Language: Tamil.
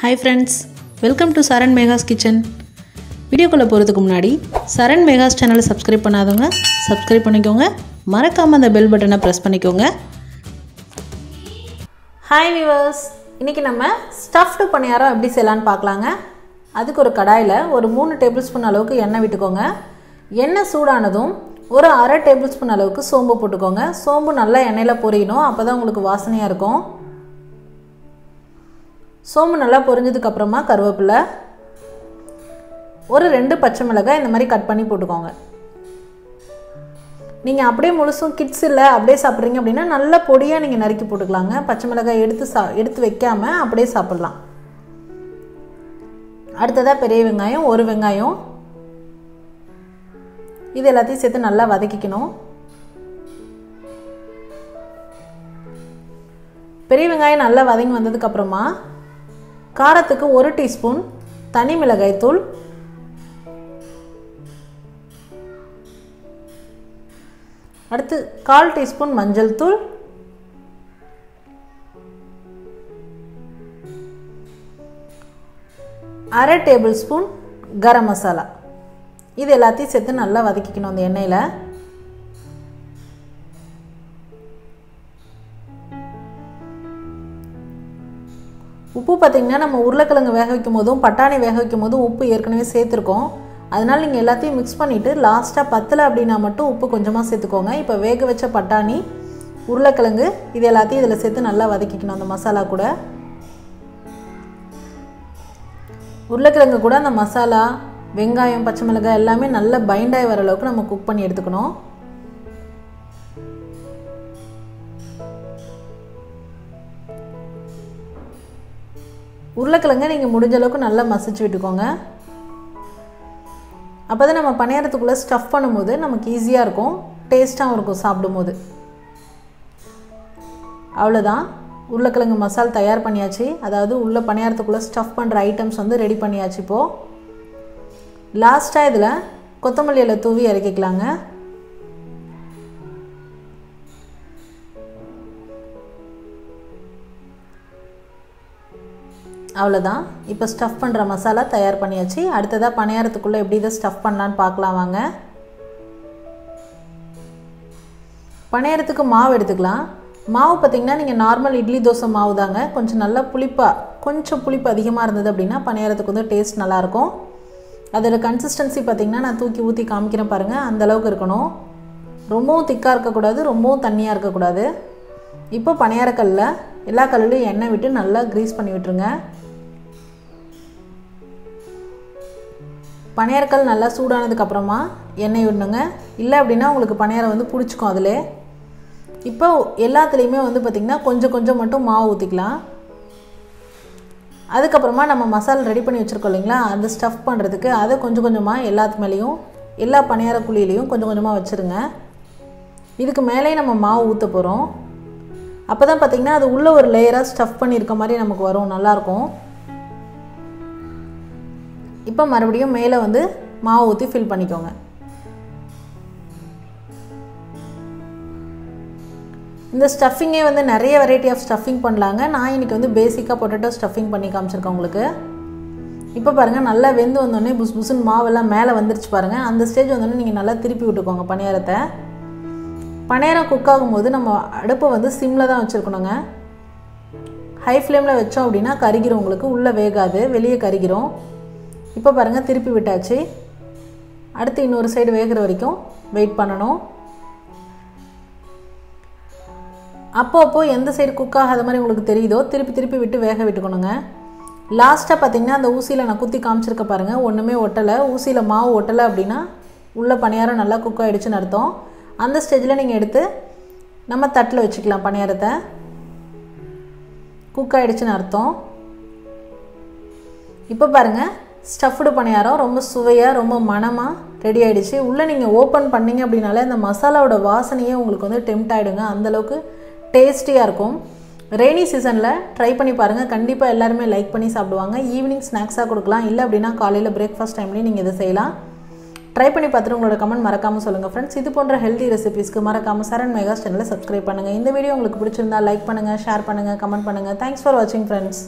Hi friends, welcome to Saran Mega's Kitchen. வீடியோக்குள்ள போறதுக்கு முன்னாடி Saran Mega's channel subscribe பண்ணாதவங்க subscribe பண்ணிக்கோங்க. மறக்காம அந்த bell பட்டனை press பண்ணிக்கோங்க. Hi viewers, இன்னைக்கு நம்ம stuffed பணியாரம் எப்படி செய்யலாம்னு பார்க்கலாங்க. அதுக்கு ஒரு கடாயில ஒரு 3 டேபிள்ஸ்பூன் அளவுக்கு எண்ணெய் விட்டுக்கோங்க. எண்ணெய் சூடானதும் ஒரு 1/2 டேபிள்ஸ்பூன் அளவுக்கு சோம்பு போட்டுக்கோங்க. சோம்பு நல்லா எண்ணெயில பொரியணும், அப்பதான் உங்களுக்கு வாசனையா இருக்கும். சோம்பு நல்லா பொரிஞ்சதுக்கு அப்புறமா கருவேப்பிலை, ஒரு 2 பச்சை மிளகாய் இந்த மாதிரி கட் பண்ணி போட்டுக்கோங்க. நீங்க அப்படியே முழுசும் கிட்ஸ் இல்ல அப்படியே சாப்பிடுறீங்க அப்படினா நல்ல பொடியா நீங்க நறுக்கி போட்டுக்கலாங்க. பச்சை மிளகாய் எடுத்து வைக்காம அப்படியே சாப்பிடலாம். அடுத்ததா பெரிய வெங்காயம், ஒரு வெங்காயம், இது எல்லாத்தையும் சேர்த்து நல்லா வதக்கிக்கணும். பெரிய வெங்காயம் நல்லா வதங்கி வந்ததுக்கு அப்புறமா காரத்துக்கு 1 டீஸ்பூன் தனி மிளகாய் தூள், அடுத்து 1/4 டீஸ்பூன் மஞ்சள் தூள், அரை டேபிள் ஸ்பூன் கரம் மசாலா, இது எல்லாத்தையும் சேர்த்து நல்லா வதக்கிக்கணும் அந்த எண்ணெயில. உப்பு பார்த்தீங்கன்னா நம்ம உருளைக்கிழங்கு வேக வைக்கும் போதும் பட்டாணி வேக வைக்கும் போதும் உப்பு ஏற்கனவே சேர்த்துருக்கோம். அதனால நீங்கள் எல்லாத்தையும் மிக்ஸ் பண்ணிவிட்டு லாஸ்ட்டாக பத்தலை அப்படின்னா மட்டும் உப்பு கொஞ்சமாக சேர்த்துக்கோங்க. இப்போ வேக வச்ச பட்டாணி, உருளைக்கிழங்கு இது எல்லாத்தையும் இதில் சேர்த்து நல்லா வதக்கிக்கணும் அந்த மசாலா கூட. உருளைக்கிழங்கு கூட அந்த மசாலா, வெங்காயம், பச்சை மிளகாய் எல்லாமே நல்லா பைண்டாகி வர அளவுக்கு நம்ம குக் பண்ணி எடுத்துக்கணும். உருளைக்கிழங்கை நீங்கள் முடிஞ்ச அளவுக்கு நல்லா மசிச்சு விட்டுக்கோங்க. அப்போ தான் நம்ம பணியாரத்துக்குள்ளே ஸ்டஃப் பண்ணும்போது நமக்கு ஈஸியாக இருக்கும், டேஸ்ட்டாகவும் இருக்கும் சாப்பிடும்போது. அவ்வளோதான், உருளைக்கிழங்கு மசால் தயார் பண்ணியாச்சு. அதாவது உள்ள பணியாரத்துக்குள்ளே ஸ்டஃப் பண்ணுற ஐட்டம்ஸ் வந்து ரெடி பண்ணியாச்சு. இப்போது லாஸ்ட்டாக இதில் கொத்தமல்லி இலை தூவி இறக்கிக்கலாங்க. அவ்வளோதான், இப்போ ஸ்டஃப் பண்ணுற மசாலா தயார் பண்ணியாச்சு. அடுத்ததாக பணியாரத்துக்குள்ளே எப்படி இதை ஸ்டஃப் பண்ணலான்னு பார்க்கலாம் வாங்க. பணியாரத்துக்கு மாவு எடுத்துக்கலாம். மாவு பார்த்திங்கன்னா நீங்கள் நார்மல் இட்லி தோசை மாவு தாங்க. கொஞ்சம் நல்லா கொஞ்சம் புளிப்பு அதிகமாக இருந்தது அப்படின்னா பணியாரத்துக்கு வந்து டேஸ்ட் நல்லாயிருக்கும். அதோட கன்சிஸ்டன்சி பார்த்திங்கன்னா நான் தூக்கி ஊற்றி காமிக்கிறேன் பாருங்கள், அந்தளவுக்கு இருக்கணும். ரொம்பவும் திக்காக இருக்கக்கூடாது, ரொம்பவும் தண்ணியாக இருக்கக்கூடாது. இப்போ பணியாரக்கல்லில் எல்லா கல்லுலையும் எண்ணெய் விட்டு நல்லா க்ரீஸ் பண்ணி விட்டுருங்க. பணியாரக்கல் நல்லா சூடானதுக்கு அப்புறமா எண்ணெய் விடணுங்க. இல்லை அப்படின்னா உங்களுக்கு பணியாரம் வந்து பிடிச்சிக்கும் அதில். இப்போ எல்லாத்துலேயுமே வந்து பார்த்திங்கன்னா கொஞ்சம் மட்டும் மாவு ஊற்றிக்கலாம். அதுக்கப்புறமா நம்ம மசாலா ரெடி பண்ணி வச்சுருக்கோம் இல்லைங்களா, அந்த ஸ்டஃப் பண்ணுறதுக்கு அதை கொஞ்சமாக எல்லாத்து மேலேயும் எல்லா பணியார குழியிலையும் கொஞ்சமாக வச்சுருங்க. இதுக்கு மேலேயும் நம்ம மாவு ஊற்ற போகிறோம். அப்போ தான் பார்த்திங்கன்னா அது உள்ளே ஒரு லேயராக ஸ்டஃப் பண்ணியிருக்க மாதிரி நமக்கு வரும், நல்லாயிருக்கும். இப்போ மறுபடியும் மேலே வந்து மாவு ஊற்றி ஃபில் பண்ணிக்கோங்க. இந்த ஸ்டஃபிங்கே வந்து நிறைய வெரைட்டி ஆஃப் ஸ்டஃபிங் பண்ணலாங்க. நான் இன்றைக்கி வந்து பேசிக்காக பொட்டேட்டோ ஸ்டஃபிங் பண்ணி காமிச்சிருக்கேன் உங்களுக்கு. இப்போ பாருங்கள், நல்லா வெந்து வந்தோடனே புஸ்ன்னு மாவெல்லாம் மேலே வந்துருச்சு பாருங்கள். அந்த ஸ்டேஜ் வந்தோடனே நீங்கள் நல்லா திருப்பி விட்டுக்கோங்க பணியாரத்தை. பணியாரம் குக் ஆகும்போது நம்ம அடுப்பை வந்து சிம்மில் தான் வச்சுருக்கணுங்க. ஹை ஃப்ளேமில் வச்சோம் அப்படின்னா கருகிரும், உங்களுக்கு உள்ளே வேகாது, வெளியே கருகிரும். இப்போ பாருங்கள், திருப்பி விட்டாச்சு. அடுத்து இன்னொரு சைடு வேகிற வரைக்கும் வெயிட் பண்ணணும். அப்போ எந்த சைடு குக் ஆகாத மாதிரி உங்களுக்கு தெரியுதோ திருப்பி விட்டு வேக விட்டுக்கணுங்க. லாஸ்ட்டாக பார்த்திங்கன்னா அந்த ஊசியில் நான் குத்தி காமிச்சிருக்க பாருங்கள், ஒன்றுமே ஒட்டலை. ஊசியில் மாவு ஒட்டலை அப்படின்னா உள்ள பணியாரம் நல்லா குக் ஆகிடுச்சுன்னு அர்த்தம். அந்த ஸ்டேஜில் நீங்கள் எடுத்து நம்ம தட்டில் வச்சுக்கலாம். பணியாரத்தை குக் ஆகிடுச்சுன்னு அர்த்தம். இப்போ பாருங்கள், ஸ்டஃப்டு பணியாரம் ரொம்ப சுவையாக ரொம்ப மணமாக ரெடி ஆகிடுச்சு. உள்ளே நீங்கள் ஓப்பன் பண்ணிங்க அப்படின்னாலே அந்த மசாலாவோட வாசனையே உங்களுக்கு வந்து டெம்ட் ஆகிடுங்க, அந்தளவுக்கு டேஸ்டியாக இருக்கும். ரெய்னி சீசனில் ட்ரை பண்ணி பாருங்கள், கண்டிப்பாக எல்லாருமே லைக் பண்ணி சாப்பிடுவாங்க. ஈவினிங் ஸ்நாக்ஸாக கொடுக்கலாம், இல்லை அப்படின்னா காலையில் பிரேக்ஃபாஸ்ட் டைம்லேயும் நீங்கள் இதை செய்யலாம். ட்ரை பண்ணி பார்த்துட்டு உங்களோட கமெண்ட் மறக்காமல் சொல்லுங்கள் ஃப்ரெண்ட்ஸ். இது போன்ற ஹெல்த்தி ரெசிபீஸ்க்கு மறக்காமல் சரண் மெகாஸ் சேனலை சப்ஸ்கிரைப் பண்ணுங்கள். இந்த வீடியோ உங்களுக்கு பிடிச்சிருந்தா லைக் பண்ணுங்கள், ஷேர் பண்ணுங்கள், கமெண்ட் பண்ணுங்கள். தேங்க்ஸ் ஃபார் வாட்சிங் ஃப்ரெண்ட்ஸ்.